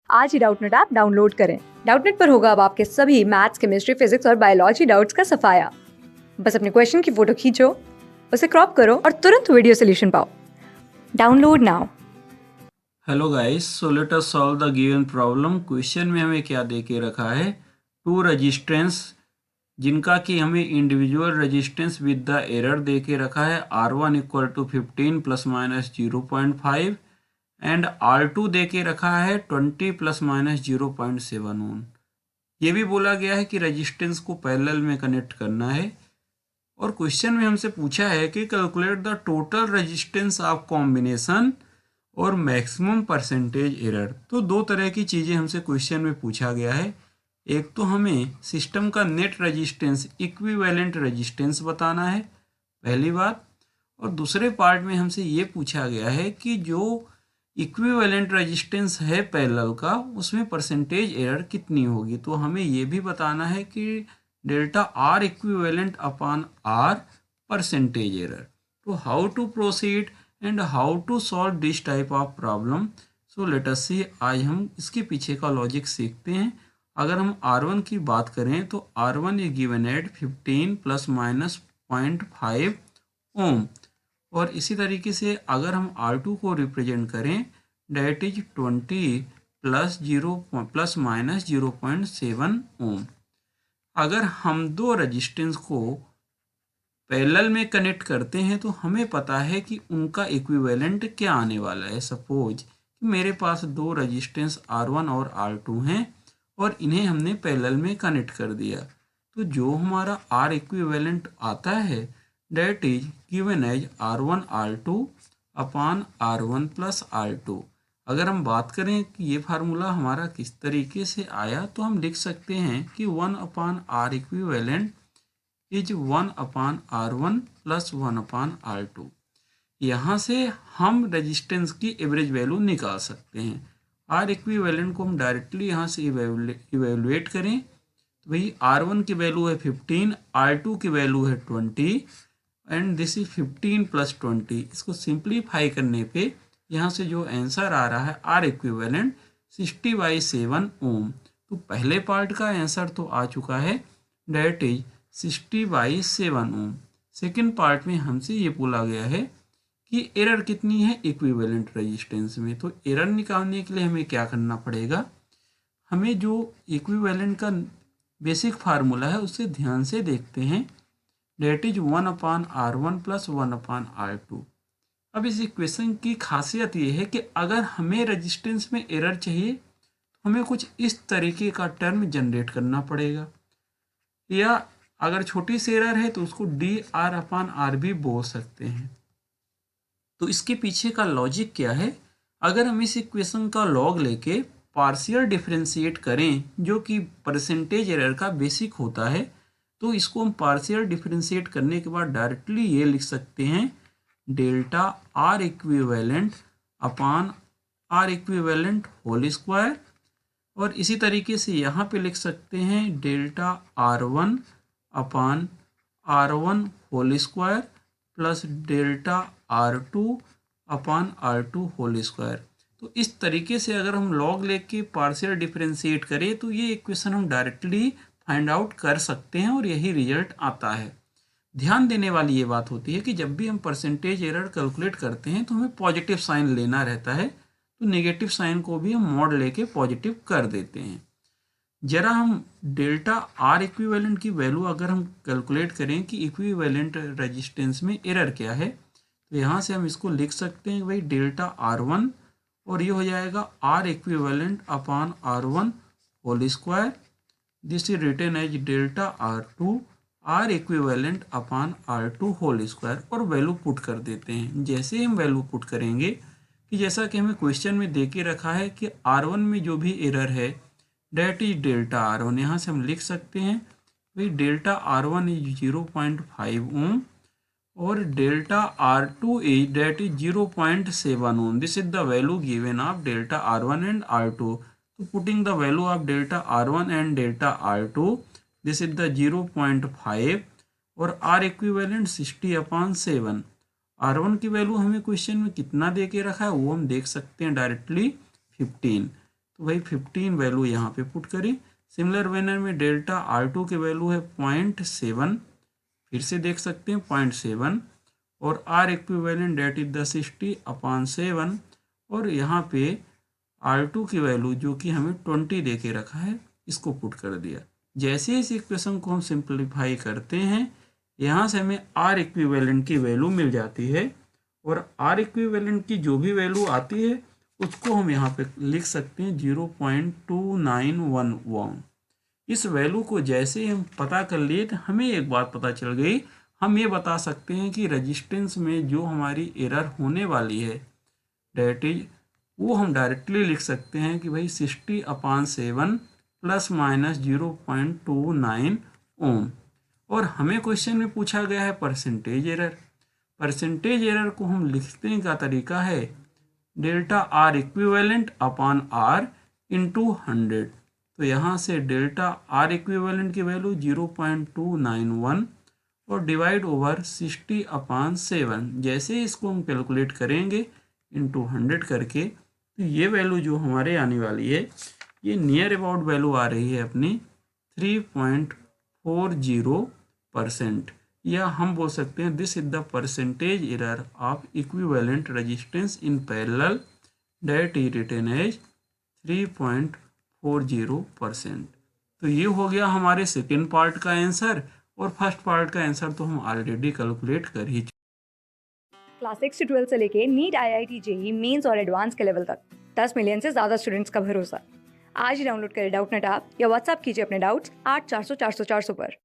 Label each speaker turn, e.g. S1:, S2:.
S1: आज ही Doubtnut app download करें। Doubtnut पर होगा अब आपके सभी मैथ्स, केमिस्ट्री, फिजिक्स और बायोलॉजी डाउट्स का सफाया। बस अपने क्वेश्चन की फोटो खींचो, उसे क्रॉप करो और तुरंत वीडियो सोल्यूशन पाओ। Download now.
S2: Hello guys, so let us solve the given problem. Question में हमें क्या दे के रखा है? टू रेजिस्टेंस जिनका कि हमें individual resistance with the error दे के रखा है। R1 equal to 15 plus minus 0.5 and R2 दे के रखा है 20 प्लस माइनस 0.7 ओम। ये भी बोला गया है कि रेजिस्टेंस को पैरेलल में कनेक्ट करना है। और क्वेश्चन में हमसे पूछा है कि calculate the total resistance of combination और मैक्सिमम परसेंटेज एरर। तो दो तरह की चीज़ें हमसे क्वेश्चन में पूछा गया है। एक तो हमें सिस्टम का नेट रेजिस्टेंस, इक्विवेलेंट रेजिस्टेंस बताना है, पहली बात। और दूसरे पार्ट में हमसे ये पूछा गया है कि जो इक्विवेलेंट रेजिस्टेंस है पैरेलल का, उसमें परसेंटेज एरर कितनी होगी। तो हमें ये भी बताना है कि delta R equivalent upon R percentage error. तो how to proceed and how to solve this type of problem. So let us see. आज हम इसके पीछे का लॉजिक सीखते हैं। अगर हम R1 की बात करें तो R1 is given at 15 plus minus 0.5 ohm. और इसी तरीके से अगर हम R2 को रिप्रेजेंट करें, डेट इज 20 प्लस माइनस 0.7 ओम। अगर हम दो रजिस्टेंस को पैरेलल में कनेक्ट करते हैं तो हमें पता है कि उनका इक्विवेलेंट क्या आने वाला है। सपोज कि मेरे पास दो रजिस्टेंस R1 और R2 हैं और इन्हें हमने पैरेलल में कनेक्ट कर दिया, तो जो हमारा R इक्विवेलेंट आता है that is given as R1 R2 upon R1 plus R2। अगर हम बात करें कि ये फार्मूला हमारा किस तरीके से आया, तो हम लिख सकते हैं कि 1 upon R equivalent is 1 upon R1 plus 1 upon R2। यहाँ से हम रेजिस्टेंस की एवरेज वैल्यू निकाल सकते हैं। आर इक्विवेलेंट को हम डायरेक्टली यहाँ से इवेलुएट करें तो भाई R1 की वैल्यू है 15, R2 की वैल्यू है 20 एंड दिस इज 15 प्लस 20। इसको सिंप्लीफाई करने पे यहाँ से जो आंसर आ रहा है आर इक्विवेलेंट 60/7 ओम। तो पहले पार्ट का आंसर तो आ चुका है, that is 60/7 ohm. Second part में हमसे ये बोला गया है कि एरर कितनी है इक्विवेलेंट रेजिस्टेंस में। तो एरर निकालने के लिए हमें क्या करना पड़ेगा, हमें जो इक्विवेलेंट का बेसिक फार्मूला है उसे ध्यान से देखते हैं। That is 1 upon R1 plus 1 upon R2। अब इस इक्वेशन की खासियत ये है कि अगर हमें रेजिस्टेंस में एरर चाहिए तो हमें कुछ इस तरीके का टर्म जनरेट करना पड़ेगा, या अगर छोटी सी एरर है तो उसको DR अपान R भी बोल सकते हैं। तो इसके पीछे का लॉजिक क्या है, अगर हम इस इक्वेशन का लॉग लेके पार्शियल डिफरेंशिएट करें जो कि परसेंटेज एरर का बेसिक होता है, तो इसको हम पार्शियल डिफरेंशिएट करने के बाद डायरेक्टली ये लिख सकते हैं delta R equivalent upon R equivalent whole square. और इसी तरीके से यहाँ पे लिख सकते हैं delta R1 upon R1 whole square plus delta R2 upon R2 whole square. तो इस तरीके से अगर हम लॉग लेके पार्शियल डिफरेंशिएट करें तो ये इक्वेशन हम डायरेक्टली फाइंड आउट कर सकते हैं और यही रिजल्ट आता है। ध्यान देने वाली ये बात होती है कि जब भी हम परसेंटेज एरर कैलकुलेट करते हैं तो हमें पॉजिटिव साइन लेना रहता है, तो नेगेटिव साइन को भी हम मॉड लेके पॉजिटिव कर देते हैं। जरा हम डेल्टा आर इक्विवेलेंट की वैल्यू अगर हम कैलकुलेट करें कि इक्विवेलेंट रेजिस्टेंस में एरर क्या है, तो यहाँ से हम इसको लिख सकते हैं भाई डेल्टा R1 और ये हो जाएगा R equivalent upon R1 whole square. This is written as delta R2 R equivalent upon R2 whole square और वैल्यू पुट कर देते हैं। जैसे हम वैल्यू पुट करेंगे कि जैसा कि हमें क्वेश्चन में दे के रखा है कि R1 में जो भी एरर है डेट इज डेल्टा R1, यहाँ से हम लिख सकते हैं भाई डेल्टा R1 इज 0.5 ओम और delta R2 is that is 0.7 ohm. This is the value given of delta R1 and R2। तो putting the value of delta R1 and delta R2, this is the 0.5 और R equivalent 60/7। R1 की value हमें question में कितना दे के रखा है वो हम देख सकते हैं डायरेक्टली 15। तो भाई 15 वैल्यू यहाँ पे पुट करी। सिमिलर मैनर में डेल्टा R2 के वैल्यू है 0.7, फिर से देख सकते हैं 0.7, और R equivalent that is the 60/7, और यहाँ पे R2 की वैल्यू जो कि हमें 20 दे के रखा है इसको पुट कर दिया। जैसे इस इक्वेशन को हम सिंप्लीफाई करते हैं यहाँ से हमें R इक्विवेलेंट की वैल्यू मिल जाती है, और R इक्विवेलेंट की जो भी वैल्यू आती है उसको हम यहाँ पे लिख सकते हैं 0.291 इस वैल्यू को जैसे हम पता कर लिए तो हमें एक बात पता चल गई, हम ये बता सकते हैं कि रेजिस्टेंस में जो हमारी एरर होने वाली है डेट इज वो हम डायरेक्टली लिख सकते हैं कि भाई 60/7 ± 0.29 ओम। और हमें क्वेश्चन में पूछा गया है परसेंटेज एरर। परसेंटेज एरर को हम लिखने का तरीका है delta R equivalent upon R into 100। तो यहाँ से डेल्टा R इक्विवेलेंट की वैल्यू 0.291 और डिवाइड ओवर 60/7। जैसे इसको हम कैलकुलेट करेंगे इंटू 100 करके, तो ये वैल्यू जो हमारे आने वाली है ये नियर अबाउट वैल्यू आ रही है अपनी 3.40%, या हम बोल सकते हैं this is the percentage error of equivalent resistance in parallel that is written as 3.40%। तो ये हो गया हमारे सेकेंड पार्ट का आंसर, और फर्स्ट पार्ट का आंसर तो हम ऑलरेडी कैलकुलेट कर ही।
S1: क्लास 6 से 12 से लेके नीट, IIT, JEE मेंस और एडवांस के लेवल तक 10 मिलियन से ज़्यादा स्टूडेंट्स का भरोसा। आज ही डाउनलोड करें डाउटनेट ऐप या व्हाट्सएप कीजिए अपने डाउट्स 8400 400 400 पर।